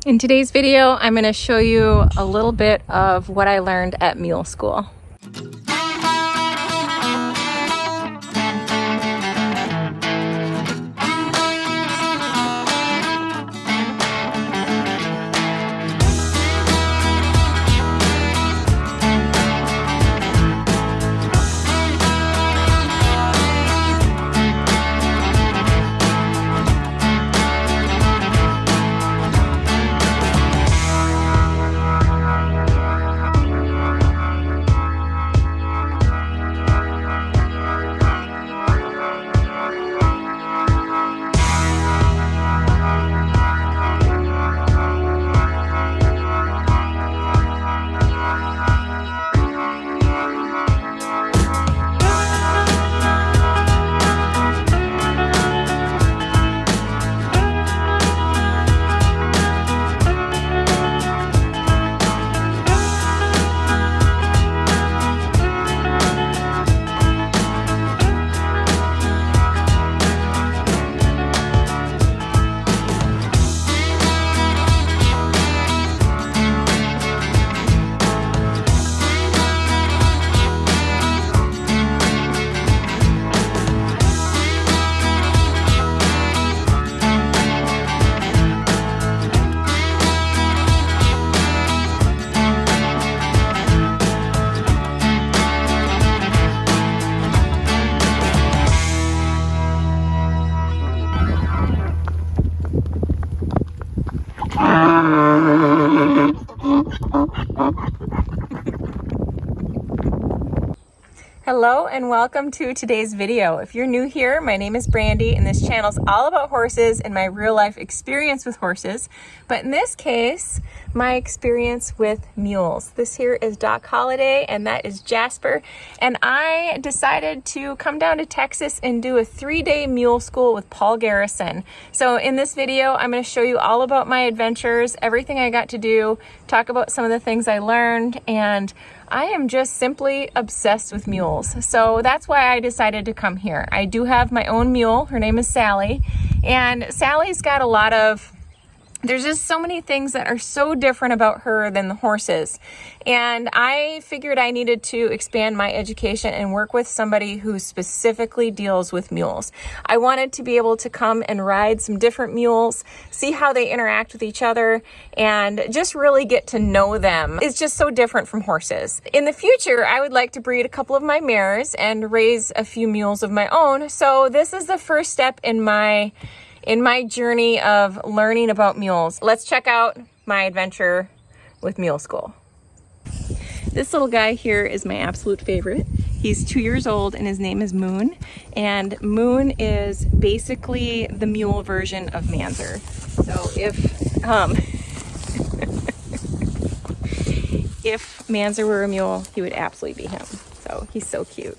In today's video, I'm going to show you a little bit of what I learned at Mule School. Hello and welcome to today's video. If you're new here, my name is Brandi and this channel is all about horses and my real life experience with horses. But in this case, my experience with mules. This here is Doc Holliday and that is Jasper. And I decided to come down to Texas and do a 3-day mule school with Paul Garrison. So in this video, I'm going to show you all about my adventures, everything I got to do, talk about some of the things I learned, and I am just simply obsessed with mules. So that's why I decided to come here. I do have my own mule. Her name is Sally. And Sally's got a lot of, there's just so many things that are so different about her than the horses. And I figured I needed to expand my education and work with somebody who specifically deals with mules. I wanted to be able to come and ride some different mules, see how they interact with each other, and just really get to know them. It's just so different from horses. In the future, I would like to breed a couple of my mares and raise a few mules of my own. So this is the first step in my journey of learning about mules. Let's check out my adventure with Mule School. This little guy here is my absolute favorite. He's 2 years old and his name is Moon. And Moon is basically the mule version of Manzer. So if Manzer were a mule, he would absolutely be him. So he's so cute.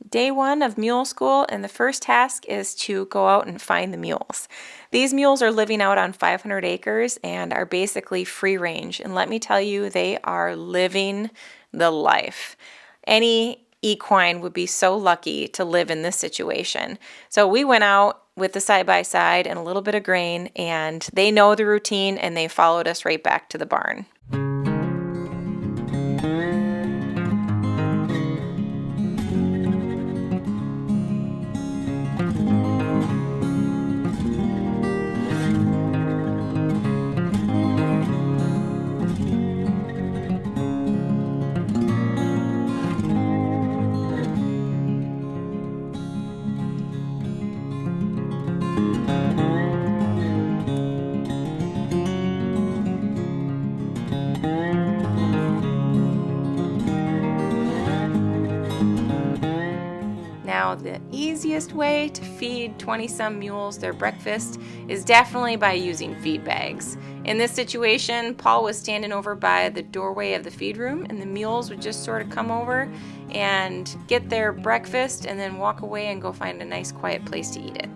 Day one of mule school, and the first task is to go out and find the mules. These mules are living out on 500 acres and are basically free range. And let me tell you, they are living the life. Any equine would be so lucky to live in this situation. So we went out with the side-by-side and a little bit of grain, and they know the routine and they followed us right back to the barn. Now, the easiest way to feed 20-some mules their breakfast is definitely by using feed bags. In this situation, Paul was standing over by the doorway of the feed room, and the mules would just sort of come over and get their breakfast and then walk away and go find a nice quiet place to eat it.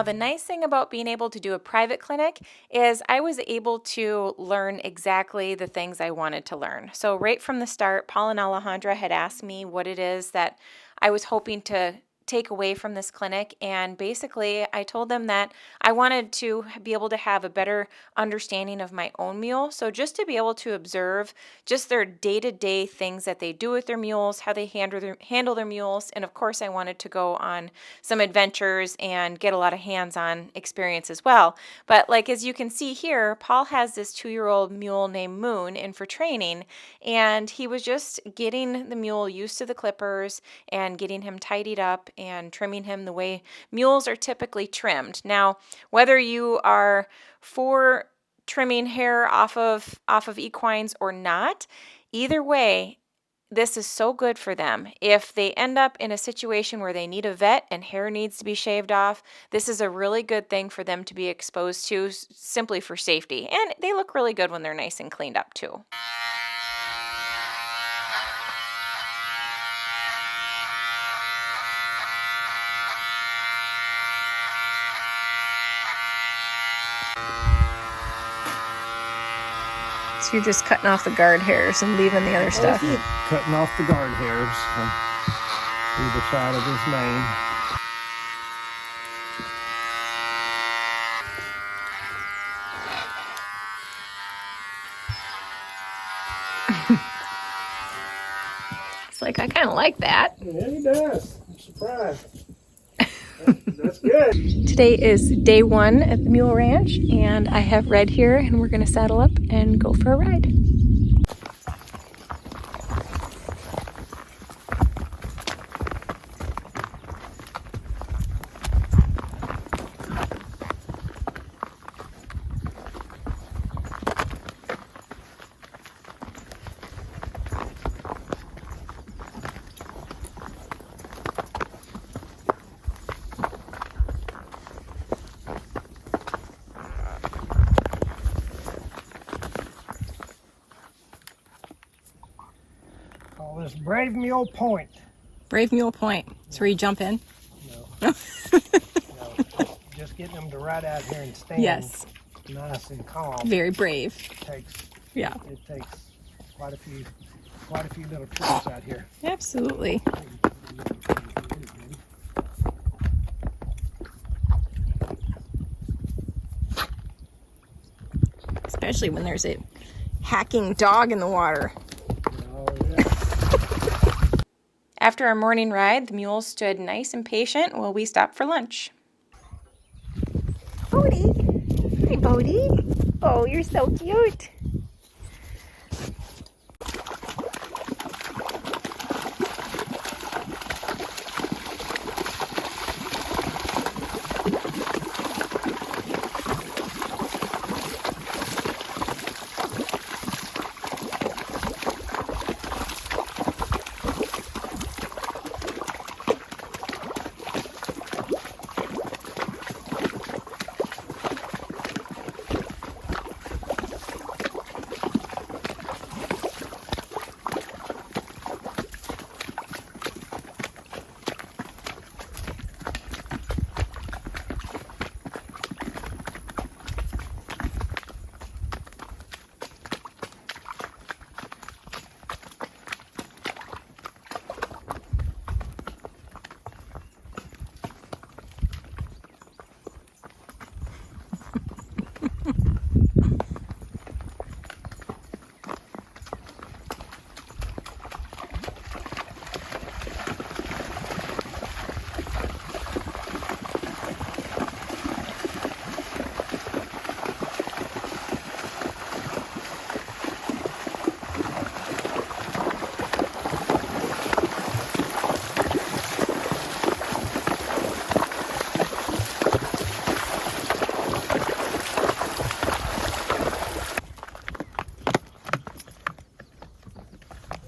Now, the nice thing about being able to do a private clinic is I was able to learn exactly the things I wanted to learn. So right from the start, Paul and Alejandra had asked me what it is that I was hoping to take away from this clinic, and basically I told them that I wanted to be able to have a better understanding of my own mule. So just to be able to observe just their day-to-day things that they do with their mules, how they handle their mules, and of course I wanted to go on some adventures and get a lot of hands-on experience as well. But like as you can see here, Paul has this 2-year-old mule named Moon in for training, and he was just getting the mule used to the clippers and getting him tidied up and trimming him the way mules are typically trimmed. Now, whether you are for trimming hair off of equines or not, either way, this is so good for them. If they end up in a situation where they need a vet and hair needs to be shaved off, this is a really good thing for them to be exposed to simply for safety. And they look really good when they're nice and cleaned up too. So you're just cutting off the guard hairs and leaving the other stuff. Cutting off the guard hairs from either side of his mane. It's like, I kind of like that. Yeah, he does. I'm surprised. That's good. Today is day 1 at the Mule Ranch, and I have Red here, and we're going to saddle up and go for a ride. Call this Brave Mule Point. Brave Mule Point. It's where you jump in? No. Just getting them to ride out here and stand Yes. nice and calm. Very brave. Yeah. It takes quite a few little trips out here. Absolutely. Especially when there's a hacking dog in the water. Oh, yeah. After our morning ride, the mules stood nice and patient while we stopped for lunch. Bodie! Hi, Bodie! Oh, you're so cute!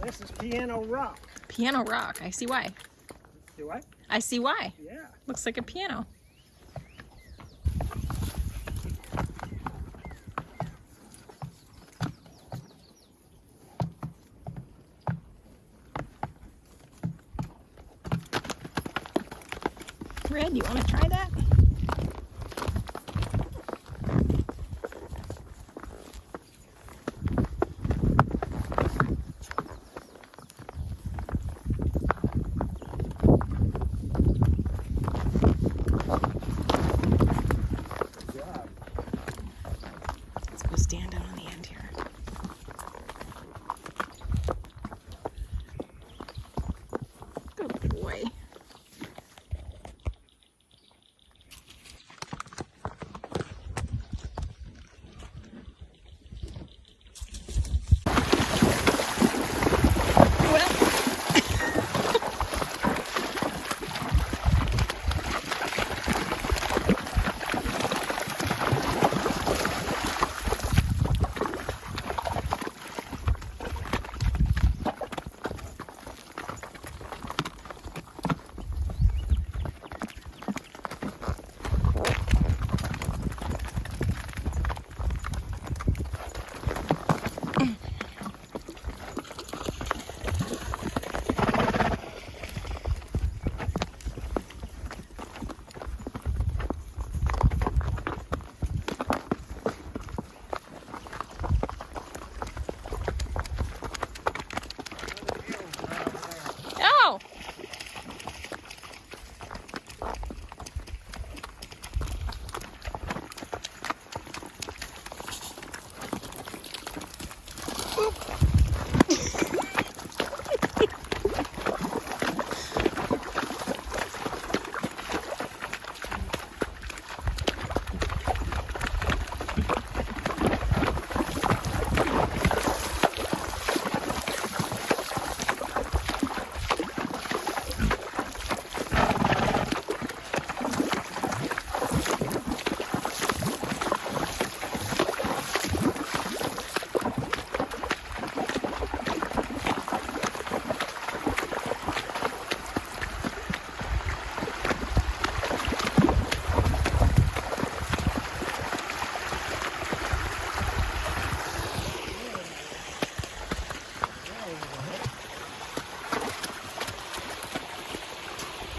This is Piano Rock. Piano Rock. I see why. Do I? I see why. Yeah. Looks like a piano. Red, you want to try that?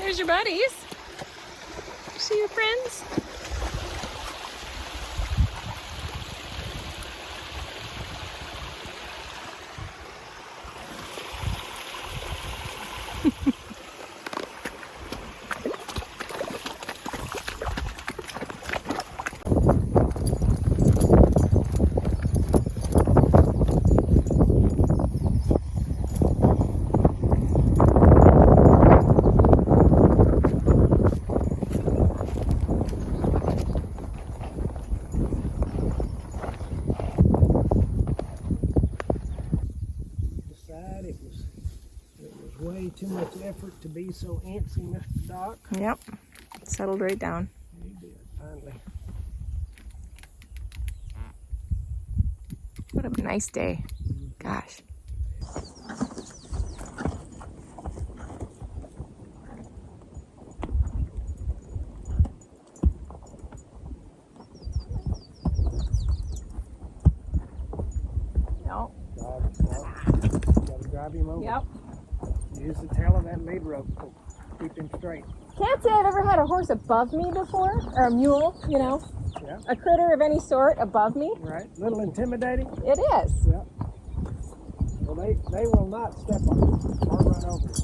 There's your buddies. See your friends? Way too much effort to be so antsy, Mr. Doc. Yep, settled right down. You did, finally. What a nice day. Gosh. No. Gotta drive him over. Yep. Use the tail of that lead rope to keep him straight. Can't say I've ever had a horse above me before, or a mule, you know. Yeah. A critter of any sort above me. Right. A little intimidating. It is. Yeah. Well, they will not step on it or run over it.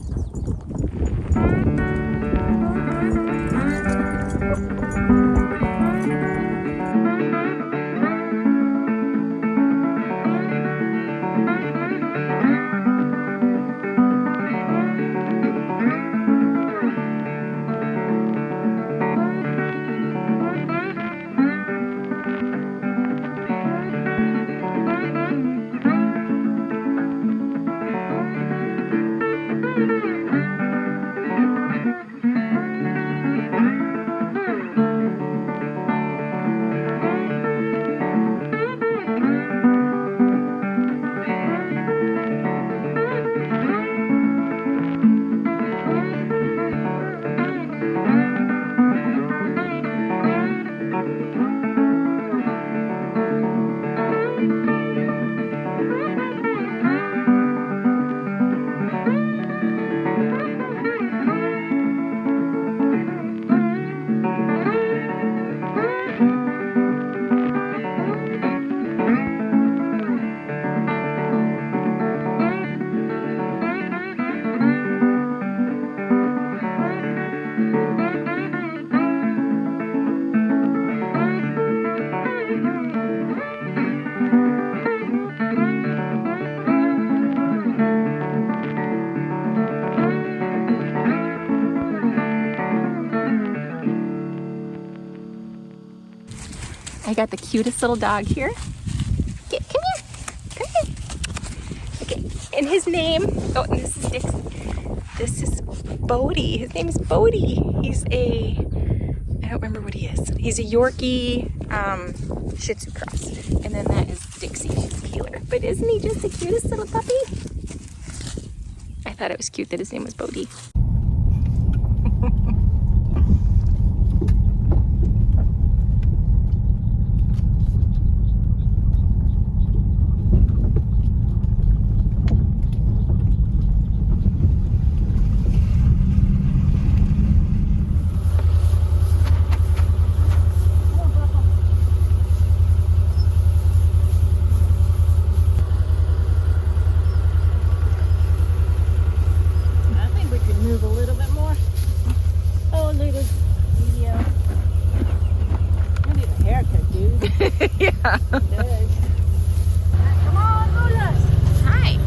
I got the cutest little dog here. Come here. Come here. Okay, and his name, oh, and this is Dixie. This is Bodie. His name is Bodie. He's I don't remember what he is. He's a Yorkie Shih Tzu cross. And then that is Dixie. She's a healer. But isn't he just the cutest little puppy? I thought it was cute that his name was Bodie. Move a little bit more. Oh, look at the, I need a haircut, dude. Yeah. Come on, Lula. Hi.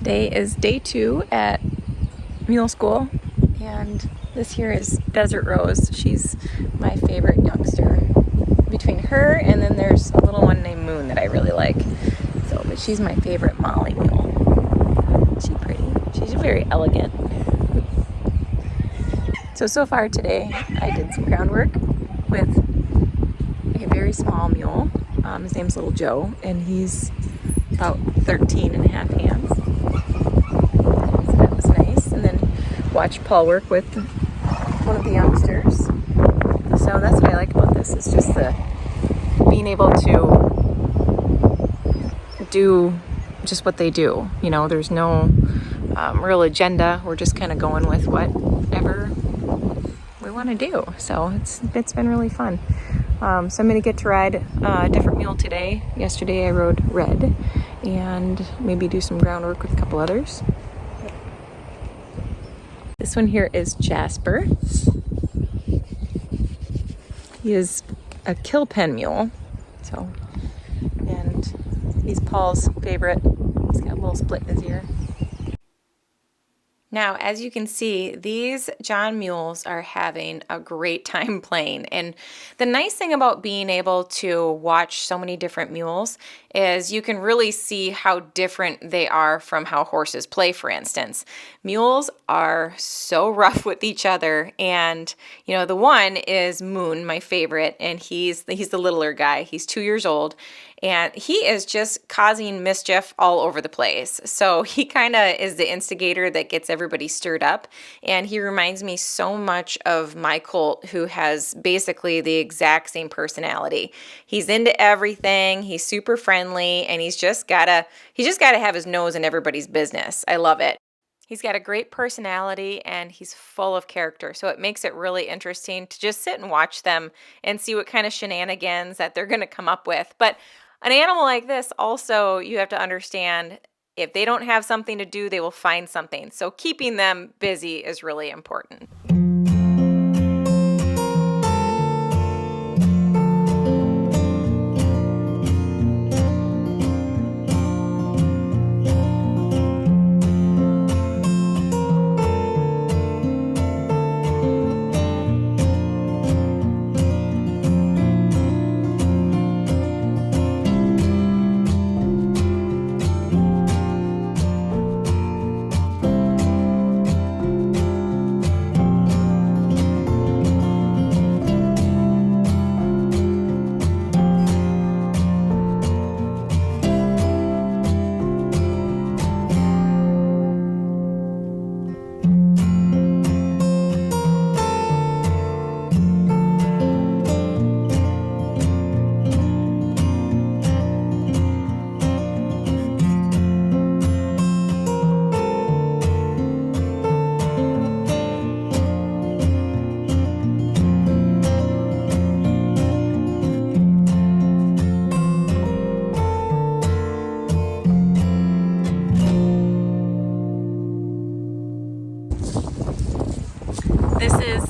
Today is day 2 at Mule School, and this here is Desert Rose. She's my favorite youngster. Between her and then there's a little one named Moon that I really like. But she's my favorite Molly mule. She's pretty. She's very elegant. So far today, I did some groundwork with a very small mule. His name's Little Joe, and he's about 13 and a half hands. So that was nice. And then watched Paul work with one of the youngsters. So that's what I like about this, is just the being able to do just what they do. You know, there's no real agenda. We're just kind of going with whatever we want to do. So it's been really fun. So I'm going to get to ride a different mule today. Yesterday I rode Red, and maybe do some groundwork with a couple others. This one here is Jasper. He is a kill pen mule. And he's Paul's favorite. He's got a little split in his ear. Now, as you can see, these John mules are having a great time playing. And the nice thing about being able to watch so many different mules is you can really see how different they are from how horses play, for instance. Mules are so rough with each other. And, you know, the one is Moon, my favorite, and he's the littler guy. He's 2 years old. And he is just causing mischief all over the place. So he kind of is the instigator that gets everybody stirred up. And he reminds me so much of my colt, who has basically the exact same personality. He's into everything. He's super friendly, and he's just gotta have his nose in everybody's business. I love it. He's got a great personality, and he's full of character, so it makes it really interesting to just sit and watch them and see what kind of shenanigans that they're going to come up with. But an animal like this, also, you have to understand, if they don't have something to do, they will find something. So keeping them busy is really important.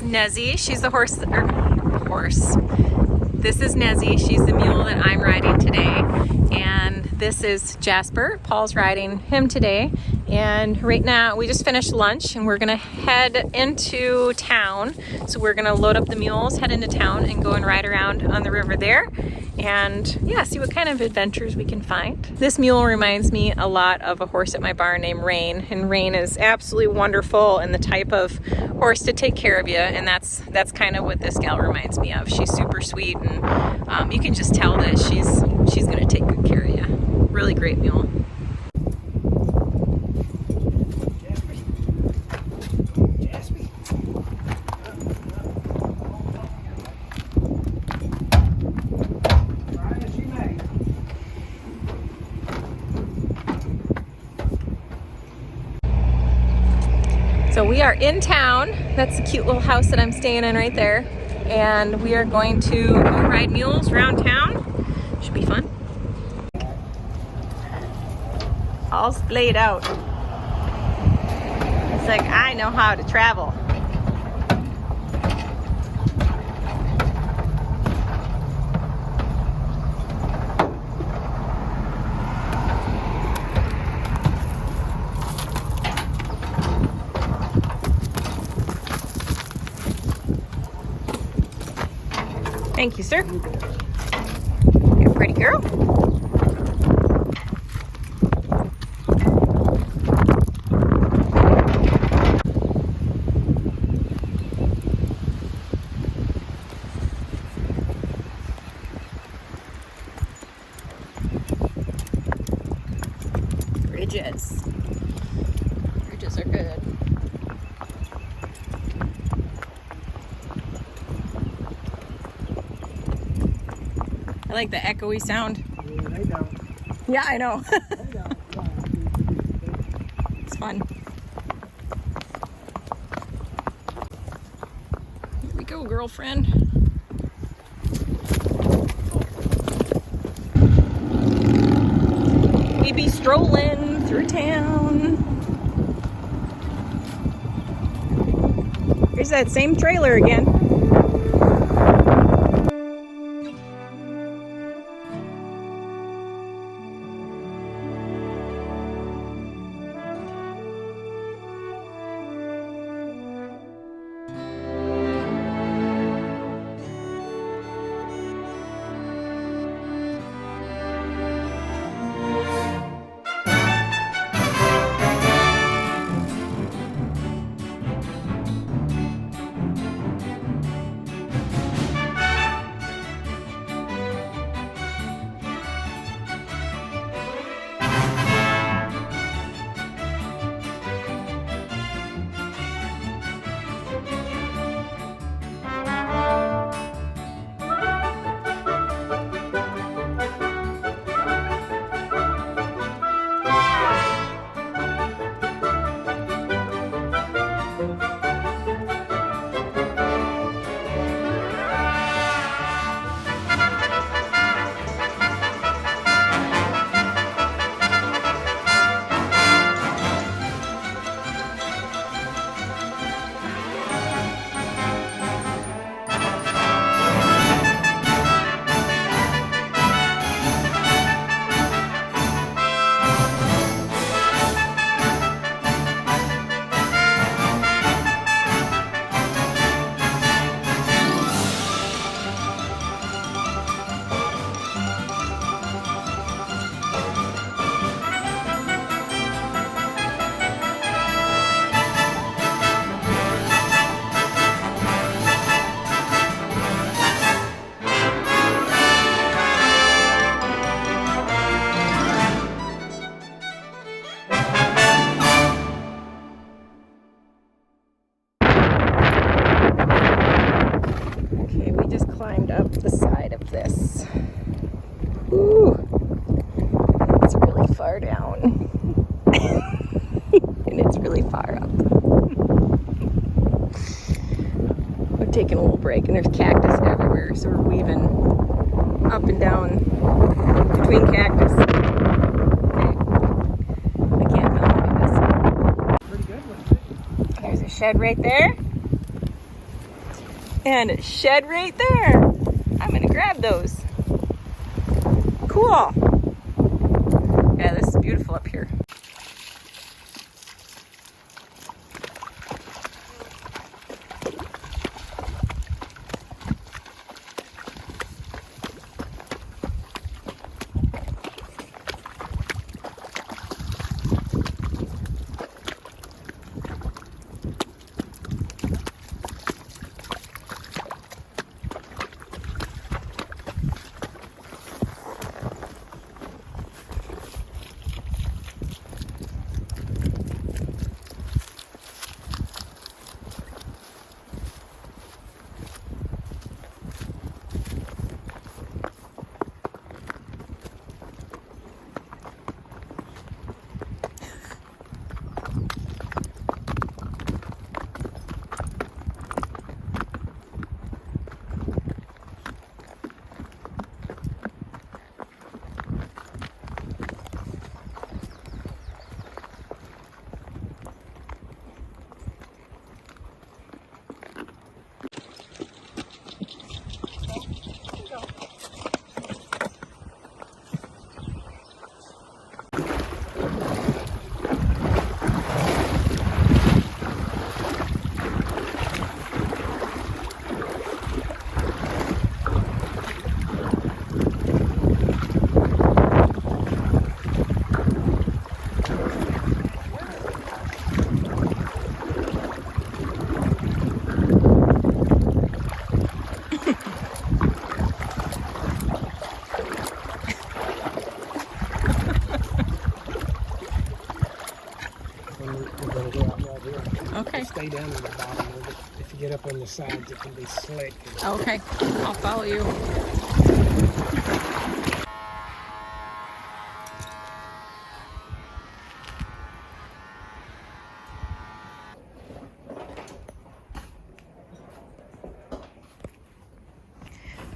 Nezzy, she's the horse. This is Nezzy, she's the mule that I'm riding today. And this is Jasper, Paul's riding him today. And right now we just finished lunch and we're gonna head into town. So we're gonna load up the mules, head into town, and go and ride around on the river there. And yeah, see what kind of adventures we can find. This mule reminds me a lot of a horse at my barn named Rain, and Rain is absolutely wonderful and the type of horse to take care of you, and that's kind of what this gal reminds me of. She's super sweet, and you can just tell that she's gonna take good care of you. Really great mule. So we are in town. That's the cute little house that I'm staying in right there. And we are going to go ride mules around town. Should be fun. All splayed out. It's like, I know how to travel. Thank you, sir. You're a pretty girl. Bridges. Bridges are good. I like the echoey sound. Yeah, they don't. Yeah, I know. They don't. It's fun. Here we go, girlfriend. We be strolling through town. Here's that same trailer again. Climbed up the side of this. Ooh, it's really far down. And it's really far up. We're taking a little break, and there's cactus everywhere, so we're weaving up and down between cactus. Okay. I can't film this. Pretty good one. There's a shed right there. And a shed right there. I'm gonna grab those. Cool. Yeah, this is beautiful up here. on the sides, it can be slick. Okay, I'll follow you.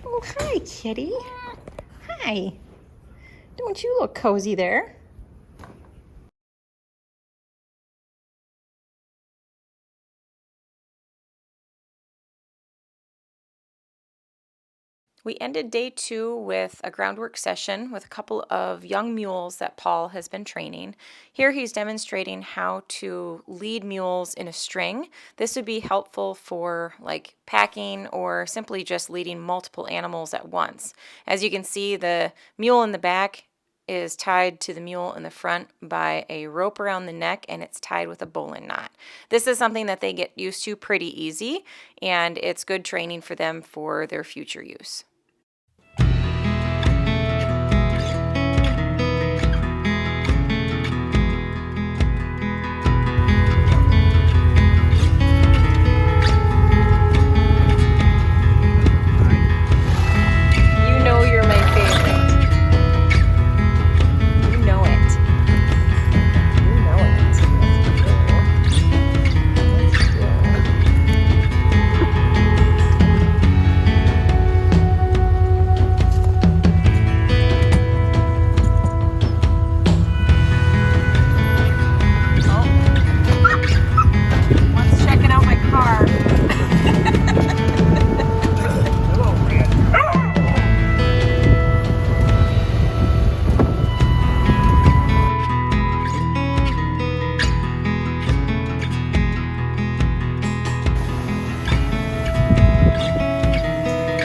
Oh, hi, kitty. Hi. Don't you look cozy there? We ended day 2 with a groundwork session with a couple of young mules that Paul has been training. Here he's demonstrating how to lead mules in a string. This would be helpful for like packing or simply just leading multiple animals at once. As you can see, the mule in the back is tied to the mule in the front by a rope around the neck, and it's tied with a bowline knot. This is something that they get used to pretty easy, and it's good training for them for their future use.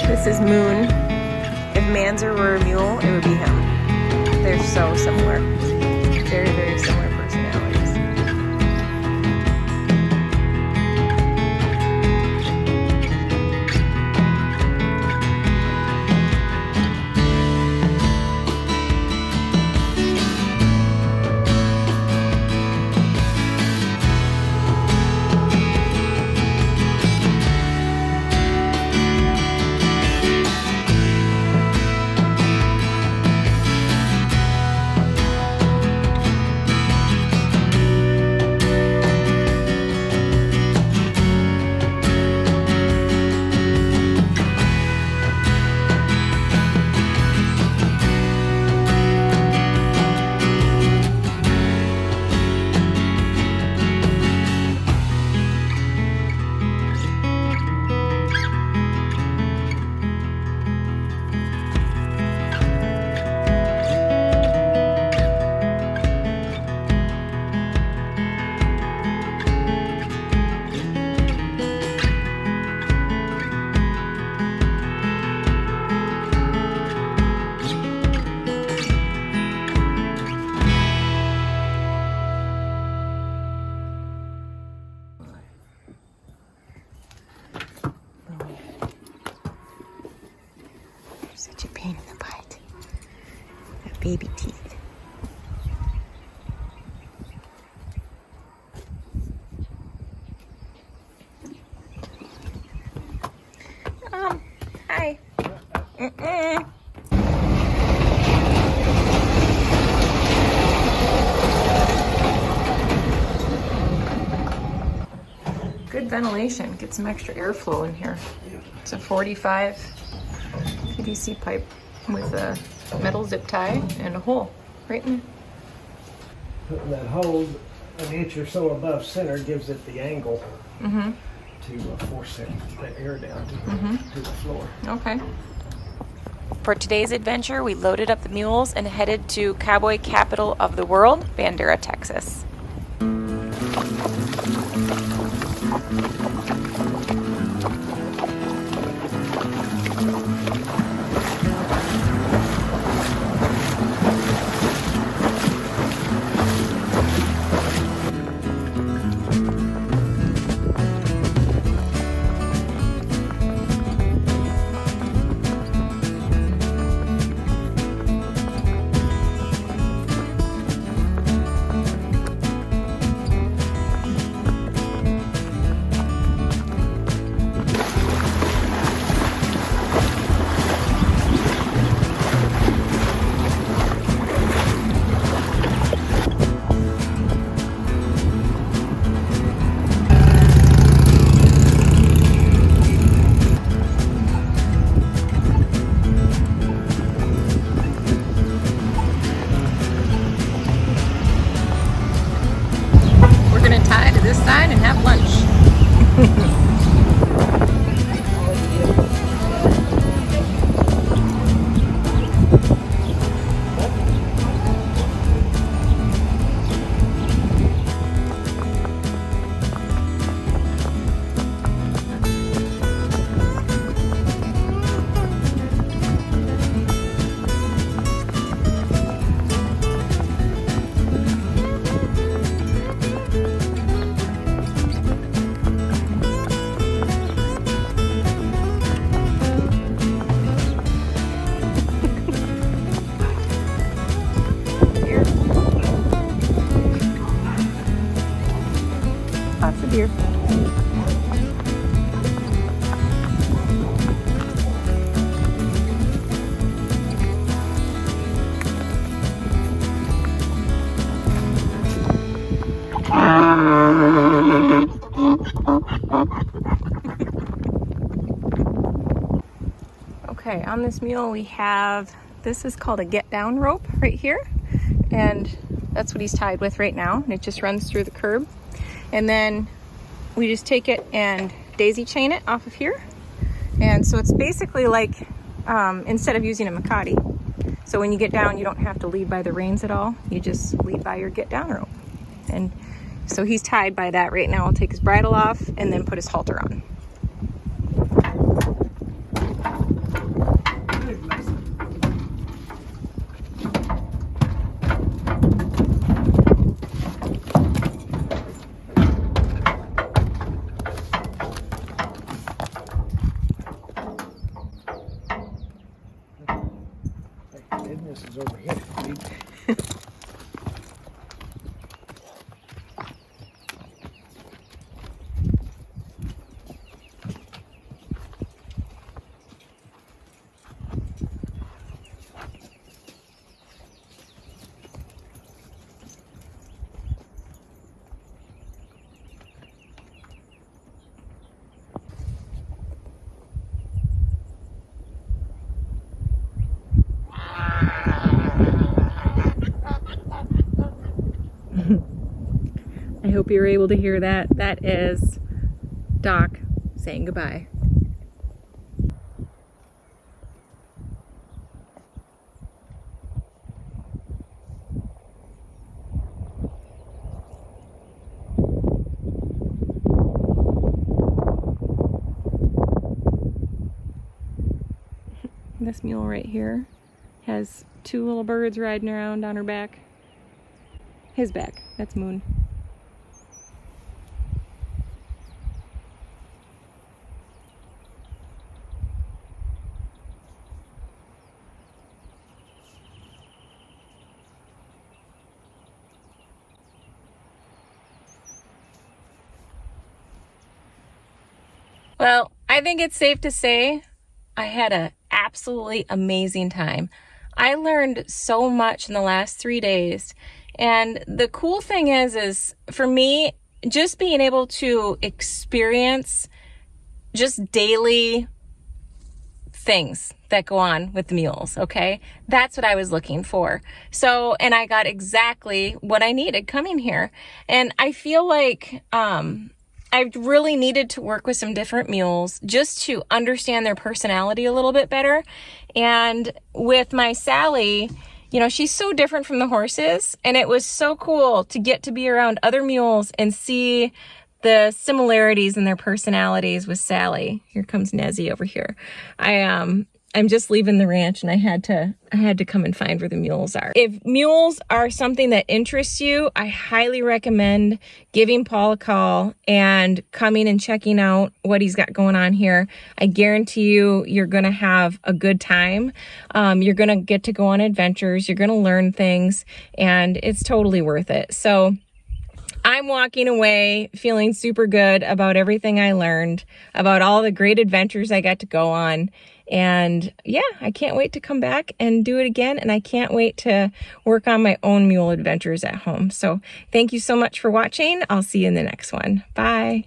This is Moon. If Manzer were a mule, it would be him. They're so similar. Very, very similar personalities. Such a pain in the butt. That baby teeth. Hi. Good ventilation. Get some extra airflow in here. It's a 45 PVC pipe with a metal zip tie and a hole right in there. Putting that hose an inch or so above center gives it the angle to force the air down to the floor. Okay. For today's adventure, we loaded up the mules and headed to cowboy capital of the world, Bandera, Texas. Okay, on this mule we have, this is called a get down rope right here. And that's what he's tied with right now. And it just runs through the curb. And then we just take it and daisy chain it off of here. And so it's basically like, instead of using a Makati. So when you get down, you don't have to lead by the reins at all. You just lead by your get down rope. And so he's tied by that right now. I'll take his bridle off and then put his halter on. This is over here. I hope you were able to hear that. That is Doc saying goodbye. This mule right here has two little birds riding around on her back. His back, that's Moon. Well, I think it's safe to say I had an absolutely amazing time. I learned so much in the last 3 days. And the cool thing is for me, just being able to experience just daily things that go on with the mules, okay? That's what I was looking for. So, and I got exactly what I needed coming here. And I feel like, I really needed to work with some different mules just to understand their personality a little bit better. And with my Sally, you know, she's so different from the horses, and it was so cool to get to be around other mules and see the similarities in their personalities with Sally. Here comes Nezzy over here. I'm just leaving the ranch and I had to come and find where the mules are. If mules are something that interests you, I highly recommend giving Paul a call and coming and checking out what he's got going on here. I guarantee you, you're going to have a good time. You're going to get to go on adventures. You're going to learn things, and it's totally worth it. So I'm walking away feeling super good about everything I learned, about all the great adventures I got to go on. And yeah, I can't wait to come back and do it again. And I can't wait to work on my own mule adventures at home. So thank you so much for watching. I'll see you in the next one. Bye.